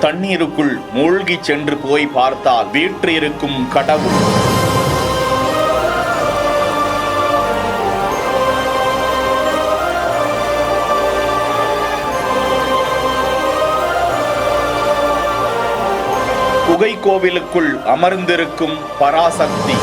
தண்ணீருக்குள் மூழ்கி சென்று போய் பார்த்தால் வீற்றிருக்கும் கடவுள். குகை கோவிலுக்குள் அமர்ந்திருக்கும் பராசக்தி.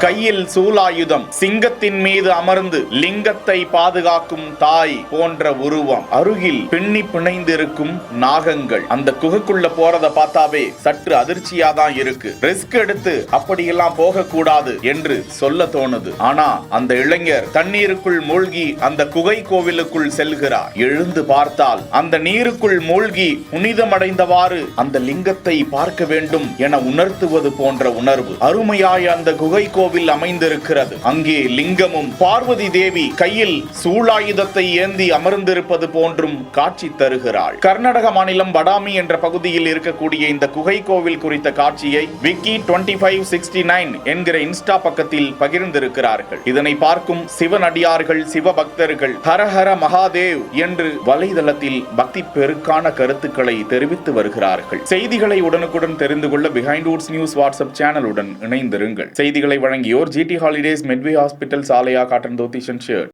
கையில் சூலாயுதம், சிங்கத்தின் மீது அமர்ந்து லிங்கத்தை பாதுகாக்கும் தாய் போன்ற உருவம், அருகில் பின்னி பிணைந்திருக்கும் நாகங்கள். அந்த குகைக்குள்ள போறத பார்த்தாவே சற்று அதிர்ச்சியா தான் இருக்கு. ரிஸ்க் எடுத்து அப்படியெல்லாம் போக கூடாது என்று சொல்ல தோணுது. ஆனா அந்த இளைஞர் தண்ணீருக்குள் மூழ்கி அந்த குகை கோவிலுக்குள் செல்கிறார். எழுந்து பார்த்தால் அந்த நீருக்குள் மூழ்கி புனிதமடைந்தவாறு அந்த லிங்கத்தை பார்க்க வேண்டும் என உணர்த்துவது போன்ற உணர்வு அருமையாய் அந்த குகை கோவில் அமைந்திருக்கிறது. அங்கே லிங்கமும் பார்வதி தேவி கையில் சூலாயுதத்தை ஏந்தி அமர்ந்திருப்பது போன்றும் காட்சி தருகிறாள். கர்நாடக மாநிலம் படாமி என்ற பகுதியில் இருக்கக்கூடிய இந்த குகை கோவில் குறித்த காட்சியை விக்கி 2569 என்கிற இன்ஸ்டா பக்கத்தில் பகிர்ந்திருக்கிறார்கள். இதனை பார்க்கும் சிவனடியார்கள், சிவபக்தர்கள் ஹரஹர மகாதேவ் என்று வலைதளத்தில் பக்தி பெருக்கான கருத்துக்களை தெரிவித்து வருகிறார்கள். செய்திகளை உடனுக்குடன் தெரிந்து கொள்ள பிஹைண்ட் வுட்ஸ் நியூஸ் வாட்ஸ்அப் சேனலுடன் இணைந்திருங்கள். செய்திகளை வழங்கியோர் GT Holidays, Medway Hospital, சாலையா, காட்டன் தோத்தி ஷர்ட்.